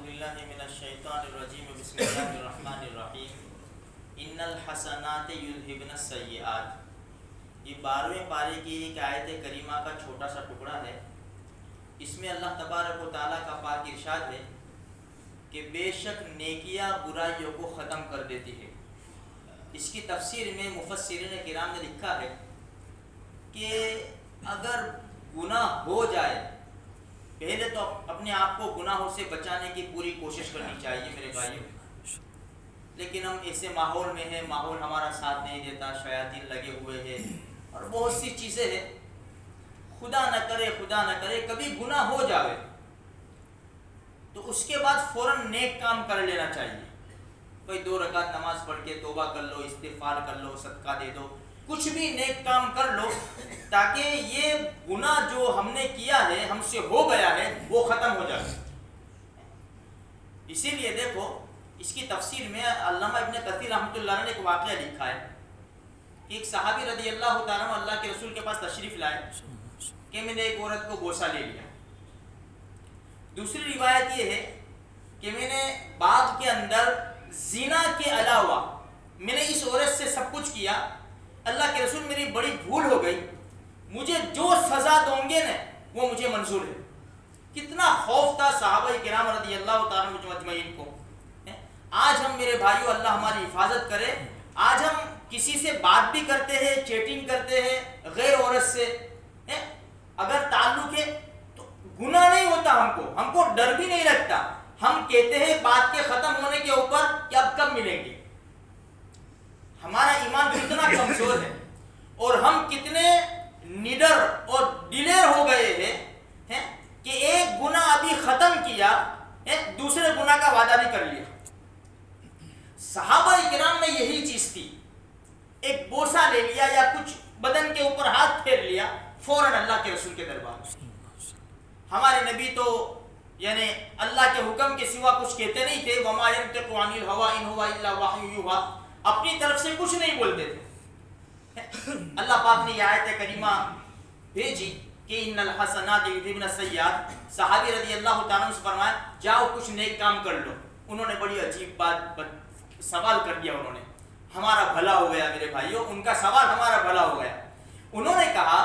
باللہ من الشیطان الرجیم بسم اللہ الرحمن الرحیم ان الحسنات یذہبن السیئات۔ یہ 12ویں پارے کی ایک آیت کریمہ کا چھوٹا سا ٹکڑا ہے۔ اس میں اللہ تبارک و تعالیٰ کا پاک ارشاد ہے کہ بے شک نیکیاں برائیوں کو ختم کر دیتی ہے۔ اس کی تفسیر میں مفسرین کرام نے لکھا ہے کہ اگر گناہ ہو جائے پہلے تو اپنے آپ کو گناہوں سے بچانے کی پوری کوشش کرنی چاہیے میرے بھائیوں، لیکن ہم ایسے ماحول میں ہیں، ماحول ہمارا ساتھ نہیں دیتا، شیاطین لگے ہوئے ہیں اور بہت سی چیزیں ہیں۔ خدا نہ کرے کبھی گناہ ہو جائے تو اس کے بعد فوراً نیک کام کر لینا چاہیے۔ کوئی 2 رکعت نماز پڑھ کے توبہ کر لو، استغفار کر لو، صدقہ دے دو، کچھ بھی نیک کام کر لو تاکہ یہ گناہ جو ہم نے کیا ہے، ہم سے ہو گیا ہے، وہ ختم ہو جائے۔ اسی لیے دیکھو اس کی تفسیر میں علامہ ابن کثیر رحمۃ اللہ علیہ نے ایک واقعہ لکھا ہے کہ ایک صحابی رضی اللہ تعالیٰ عنہ اللہ کے رسول کے پاس تشریف لائے کہ میں نے ایک عورت کو بوسہ لے لیا۔ دوسری روایت یہ ہے کہ میں نے باغ کے اندر زنا کے علاوہ میں نے اس عورت سے سب کچھ کیا، اللہ کے رسول میری بڑی بھول ہو گئی، مجھے جو سزا دوں گے نا وہ مجھے منظور ہے۔ کتنا خوف تھا صحابہ کرام رضی اللہ تعالیٰ مجمعین کو۔ آج ہم میرے بھائیو، اللہ ہماری حفاظت کرے، آج ہم کسی سے بات بھی کرتے ہیں، چیٹنگ کرتے ہیں غیر عورت سے، اگر تعلق ہے تو گناہ نہیں ہوتا، ہم کو ڈر بھی نہیں لگتا، ہم کہتے ہیں بات کے ختم ہونے کے اوپر کہ اب کب ملیں گے۔ ہمارا ایمان کتنا کمزور ہے اور ہم کتنے نڈر اور دلیر ہو گئے ہیں کہ ایک گناہ ابھی ختم کیا، دوسرے گناہ کا وعدہ بھی کر لیا۔ صحابہ کرام میں یہی چیز تھی، ایک بوسہ لے لیا یا کچھ بدن کے اوپر ہاتھ پھیر لیا، فوراً اللہ کے رسول کے دربار۔ ہمارے نبی تو یعنی اللہ کے حکم کے سوا کچھ کہتے نہیں تھے، وما ينطق عن الهوى ان هو الا وحی یوحی، اپنی طرف سے کچھ نہیں بولتے تھے۔ اللہ پاک نے یہ آیت کریمہ بھیجی کہ ان الحسنات یذہبن السیئات۔ صحابی رضی اللہ تعالیٰ عنہ سے فرمایا جاؤ کچھ نیک کام کر لو۔ انہوں نے بڑی عجیب بات سوال کر دیا، انہوں نے ہمارا بھلا ہو گیا میرے بھائیوں، ان کا سوال ہمارا بھلا ہو گیا۔ انہوں نے کہا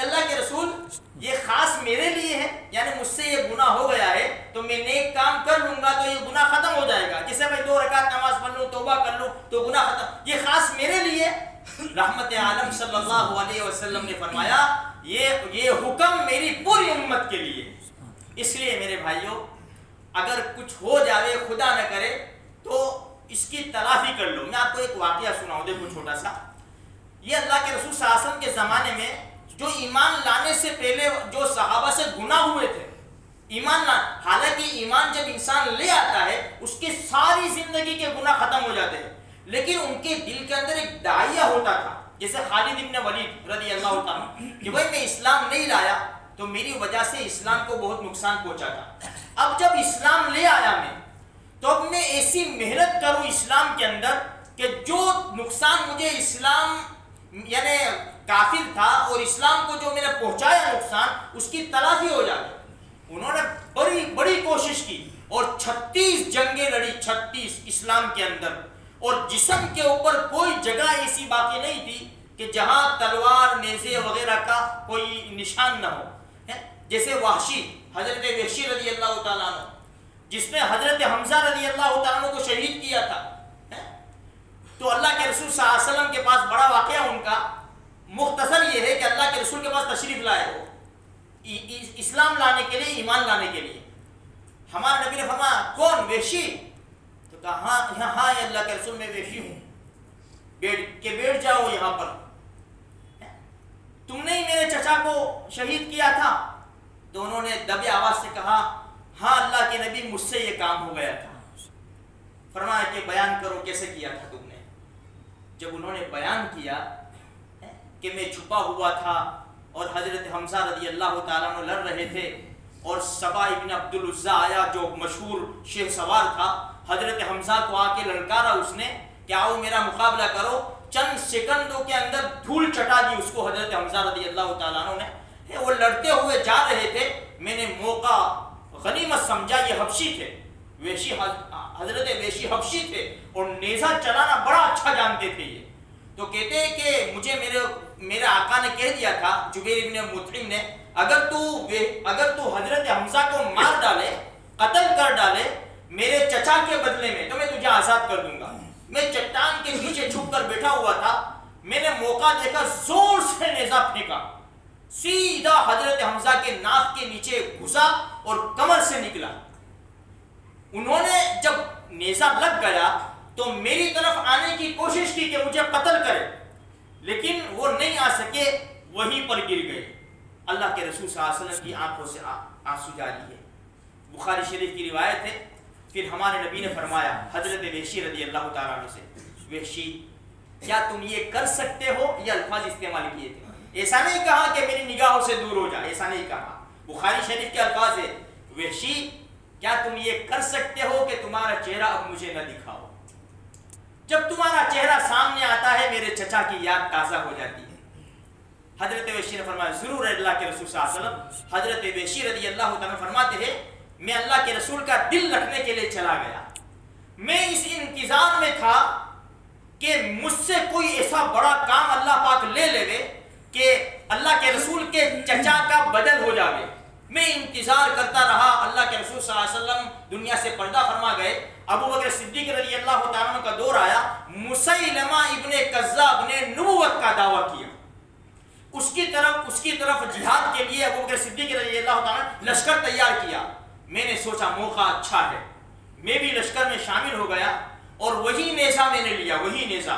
اللہ کے رسول یہ خاص میرے لیے ہے، یعنی مجھ سے یہ گناہ ہو گیا ہے تو میں نیک کام کر لوں گا تو یہ گناہ ختم ہو جائے گا، جیسے میں 2 رکعت نماز پڑھ لوں، توبہ کر لوں تو گناہ ختم، یہ خاص میرے لیے۔ رحمت عالم صلی اللہ علیہ وسلم نے فرمایا یہ حکم میری پوری امت کے لیے۔ اس لیے میرے بھائیوں اگر کچھ ہو جائے خدا نہ کرے تو اس کی تلافی کر لو۔ میں آپ کو ایک واقعہ سناؤں، دیکھو چھوٹا سا۔ یہ اللہ کے رسول صلی اللہ علیہ وسلم کے زمانے میں جو ایمان لانے سے پہلے جو صحابہ سے گناہ ہوئے تھے، حالانکہ ایمان جب انسان لے آتا ہے اس کی ساری زندگی کے گناہ ختم ہو جاتے ہیں، لیکن ان کے دل کے اندر ایک داعیہ ہوتا تھا، جیسے خالد ابن ولید رضی اللہ تعالیٰ کہ بھائی میں اسلام نہیں لایا تو میری وجہ سے اسلام کو بہت نقصان پہنچا تھا، اب جب اسلام لے آیا میں تو اب میں ایسی محنت کروں اسلام کے اندر کہ جو نقصان مجھے اسلام یعنی کافر تھا اور اسلام کو جو میں نے پہنچایا نقصان، اس کی تلافی ہو جائے۔ انہوں نے بڑی بڑی کوشش کی اور 36 جنگیں لڑی، 36 اسلام کے اندر، اور جسم کے اوپر کوئی جگہ ایسی باقی نہیں تھی کہ جہاں تلوار نیزے وغیرہ کا کوئی نشان نہ ہو۔ جیسے وحشی، حضرت وحشی رضی اللہ تعالیٰ عنہ جس نے حضرت حمزہ رضی اللہ تعالیٰ عنہ کو شہید کیا تھا، تو اللہ کے رسول صلی اللہ علیہ وسلم کے پاس بڑا واقعہ ان کا مختصر یہ ہے کہ اللہ کے رسول کے پاس تشریف لائے ہو اسلام لانے کے لیے، ایمان لانے کے لیے۔ ہمارے نبی نے فرمایا کون؟ وحشی؟ تو کہا ہاں اللہ کے رسول میں وحشی ہوں، بیٹھ جاؤ یہاں پر، تم نے ہی میرے چچا کو شہید کیا تھا؟ تو انہوں نے دبی آواز سے کہا ہاں اللہ کے نبی مجھ سے یہ کام ہو گیا تھا۔ فرمایا کہ بیان کرو کیسے کیا تھا تم نے؟ جب انہوں نے بیان کیا کہ میں چھپا ہوا تھا اور حضرت حمزہ رضی اللہ تعالیٰ عنہ لڑ رہے تھے اور سبا ابن عبد العزیٰ آیا جو مشہور شہ سوار تھا، حضرت حمزہ کو آ کے للکارا اس نے کہ آؤ میرا مقابلہ کرو، چند سیکنڈوں کے اندر دھول چٹا دی اس کو حضرت حمزہ رضی اللہ تعالیٰ عنہ نے۔ وہ لڑتے ہوئے جا رہے تھے، میں نے موقع غنیمت سمجھا، یہ حبشی تھے، وحشی حضرت وحشی حبشی تھے اور نیزہ چلانا بڑا اچھا جانتے تھے یہ. تو کہتے ہیں کہ مجھے میرے آقا نے کہہ دیا تھا جبیر ابن مطعم نے اگر تو حضرت حمزہ کو مار ڈالے قتل کر ڈالے میرے چچا کے بدلے میں تو میں تجھے آزاد کر دوں گا. میں چٹان کے نیچے چھپ کر بیٹھا ہوا تھا, میں نے موقع دیکھا زور سے نیزہ پھینکا, سیدھا حضرت حمزہ کے ناک کے نیچے گھسا اور کمر سے نکلا. انہوں نے جب نیزہ لگ گیا تو میری طرف آنے کی کوشش کی کہ مجھے قتل کرے, لیکن وہ نہیں آ سکے, وہیں پر گر گئے. اللہ کے رسول صلی اللہ علیہ وسلم کی آنکھوں سے آنسو جاری ہے. بخاری شریف کی روایت ہے. پھر ہمارے نبی نے فرمایا حضرت وحشی رضی اللہ تعالیٰ عنہ سے, وحشی کیا تم یہ کر سکتے ہو؟ یہ الفاظ استعمال کیے تھے. ایسا نہیں کہا کہ میری نگاہوں سے دور ہو جا, ایسا نہیں کہا. بخاری شریف کے الفاظ ہے, وحشی کیا تم یہ کر سکتے ہو کہ تمہارا چہرہ اب مجھے نہ دکھاؤ؟ جب تمہارا چہرہ سامنے آتا ہے میرے چچا کی یاد تازہ ہو جاتی ہے. حضرت وحشی نے فرمایا ضرور. اللہ کے رسول صلی اللہ علیہ وسلم حضرت وحشی رضی اللہ تعالیٰ فرماتے ہیں میں اللہ کے رسول کا دل رکھنے کے لیے چلا گیا. میں اس انتظار میں تھا کہ مجھ سے کوئی ایسا بڑا کام اللہ پاک لے لے کہ اللہ کے رسول کے چچا کا بدل ہو جاوے. میں انتظار کرتا رہا. اللہ کے رسول صلی اللہ علیہ وسلم دنیا سے پردہ فرما گئے. ابو بکر صدیق رضی اللہ تعالیٰ عنہ کا دور آیا. مسیلمہ ابن کذاب نے نبوت کا دعویٰ کیا. اس کی طرف جہاد کے لیے ابو بکر صدیق رضی اللہ تعالیٰ نے لشکر تیار کیا. میں نے سوچا موقع اچھا ہے, میں بھی لشکر میں شامل ہو گیا اور وہی نیزہ میں نے لیا, وہی نیزہ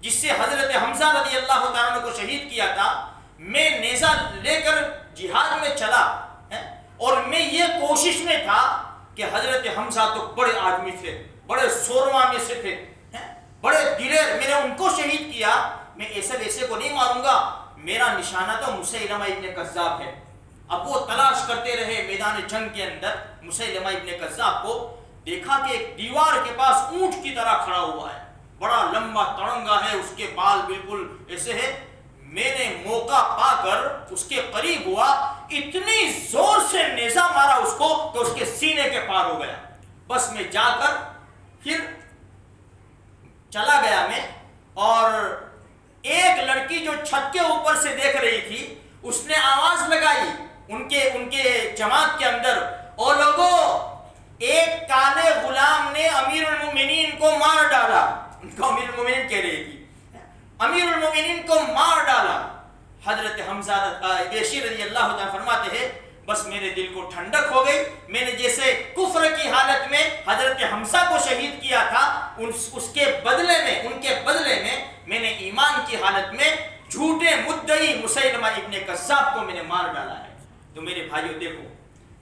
جس سے حضرت حمزہ رضی اللہ تعالیٰ عنہ کو شہید کیا تھا. میں نیزہ لے کر جہاد میں چلا اور میں یہ کوشش میں تھا کہ حضرت حمزہ تو بڑے آدمی تھے, بڑے سورما میں سے تھے, بڑے دلیر, میں نے ان کو شہید کیا. میں ایسے ویسے کو نہیں ماروں گا, میرا نشانہ تو مسیلمہ ابن کذاب ہے. اب وہ تلاش کرتے رہے میدان جنگ کے اندر مسیلمہ ابن کذاب کو. دیکھا کہ ایک دیوار کے پاس اونٹ کی طرح کھڑا ہوا ہے, بڑا لمبا تڑنگا ہے, اس کے بال بالکل ایسے ہے. میں نے موقع پا کر اس کے قریب ہوا, اتنی زور سے نیزہ مارا اس کو تو اس کے سینے کے پار ہو گیا. بس میں جا کر پھر چلا گیا میں, اور ایک لڑکی جو چھت کے اوپر سے دیکھ رہی تھی اس نے آواز لگائی ان کے جماعت کے اندر, او لوگوں ایک کالے غلام نے امیر المومنین کو مار ڈالا. ان کو امیر المومنین کہہ رہی تھی, امیر المومنین کو مار ڈالا. حضرت حمزہ وحشی رضی اللہ تعالیٰ فرماتے ہیں بس میرے دل کو ٹھنڈک ہو گئی. میں نے جیسے کفر کی حالت میں حضرت حمزہ کو شہید کیا تھا, ان کے بدلے میں میں نے ایمان کی حالت میں جھوٹے مدعی مسیلمہ ابن کذاب کو میں نے مار ڈالا ہے. تو میرے بھائیوں دیکھو,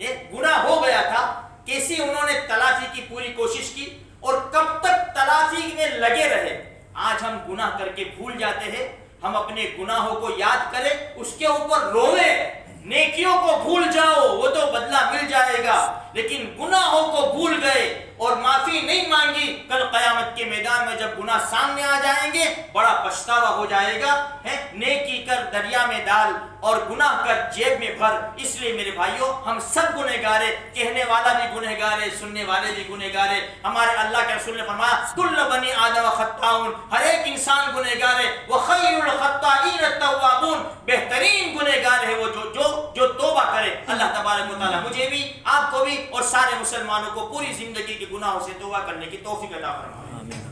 ایک گناہ ہو گیا تھا, کیسی انہوں نے تلافی کی پوری کوشش کی, اور کب تک تلافی میں لگے رہے. آج ہم گناہ کر کے بھول جاتے ہیں, ہم اپنے گناہوں کو یاد کریں, اس کے اوپر روئیں. نیکیوں کو بھول جاؤ, وہ تو بدلہ مل جائے گا, لیکن گناہوں کو بھول گئے اور معافی نہیں مانگی, کل قیامت کے میدان میں جب گناہ سامنے آ جائیں گے بڑا پچھتاوا ہو جائے گا. نیکی کر دریا میں ڈال اور گناہ کر جیب میں بھر. اس لیے میرے بھائیوں ہم سب گنہگار ہیں, کہنے والا بھی گنہگار ہے, سننے والے بھی گنہگار ہے. ہمارے اللہ کے رسول نے فرمایا کل بنی آدم خطاؤن, ہر ایک انسان گنہگار ہے. وخیر الخطائین التوابون, بہترین گنہگار ہے وہ جو توبہ کرے. اللہ تبارک و تعالی مجھے بھی, آپ کو بھی اور سارے مسلمانوں کو پوری زندگی کے گناہوں سے توبہ کرنے کی توفیق عطا فرمائے.